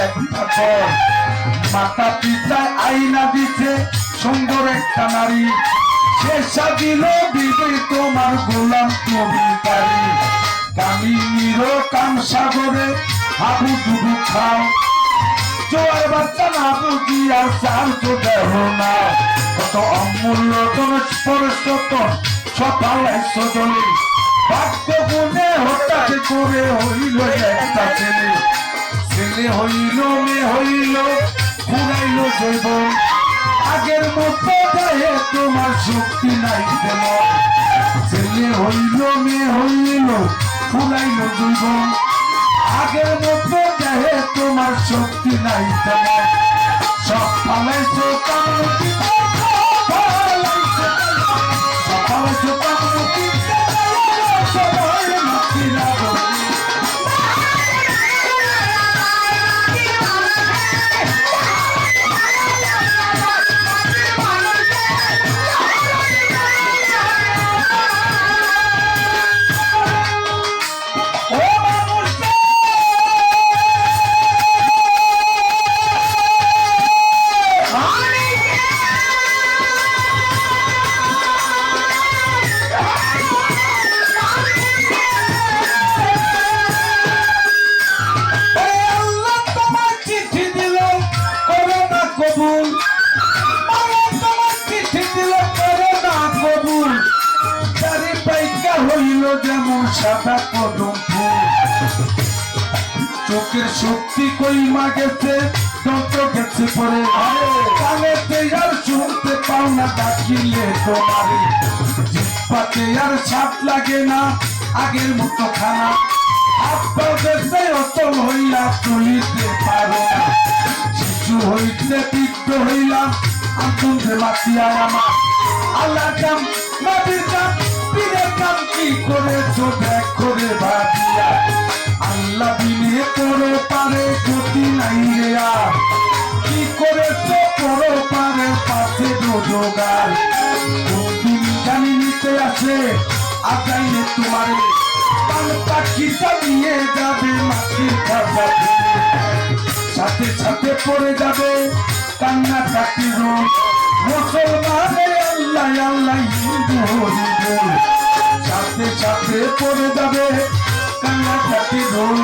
একটা পর মাতা পিতায় আইনা দিতে সুন্দর একটা নারী সে সাজিল দিবে তোমার গোলাম তুমি তারি কামিনীর কাম সাগরে হাবু ডুবু খাও জোয়ার বাচ্চা না বুঝি আর চাল তো দেহ না কত অমূল্য পরশতন সফলাইছ জলে ভাগ্য গুণে হঠাৎ করে হইল একটা ছেলে ছেলে হইল মেয়ে হইল ঘুরাইল জৈব আগের মতো দেহে তোমার শক্তি নাই তেমন ছেলে হইল মেয়ে হইল ঘুরাইল জৈব আগের মতো দেহে তোমার শক্তি নাই তেমন সব ফালাইছো কামতি ফালাইছো কামতি সবাই মাতিরা যেমন সাদা কদম ফুল চোখের শক্তি কইমা গেছে যন্ত্র গেছে পরে কানেতে আর শুনতে পাও না ডাকিলে তোমারে জিহ্বাতে আর স্বাদ লাগে না আগের মতো খানা হাত পাও গেছে অচল হইয়া চলিতে পারো না শিশু হইতে বৃদ্ধ হইলাম আনন্দে মাতিয়ায় আমার আল্লাহ কাম নদীর কাম পীরের কাম কি করেছো দেখ করে ভাবিয়া আল্লাহ বিনে করো পারে গতি নাই রে আর কি করেছো করো পারে পাশে রোজগার দিন জানি নিতে আসে আগাইলে তোমারে পান পাখিটা নিয়ে যাবে মাটির খাতা সাথে সাথে পড়ে যাবে কান্না কাটি রোগ মুসলমানে আল্লাহ আল্লাহ হিন্দু হরি বল সাথে সাথে পড়ে যাবে কান্না কাটি রোগ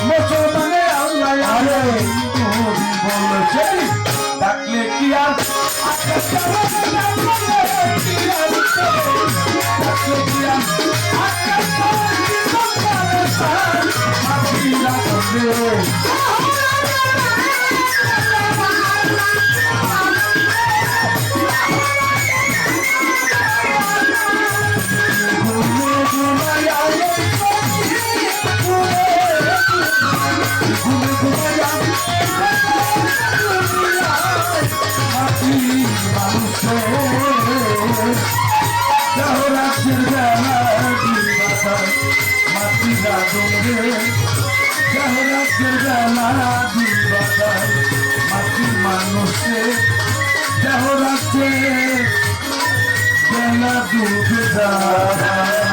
মুসলমানে আল্লাহ আল্লাহ হিন্দু হরি বল সেই ডাকলে কি আর মাটি মানুষে দেহ রাখছে বেলা ডুবে যায়।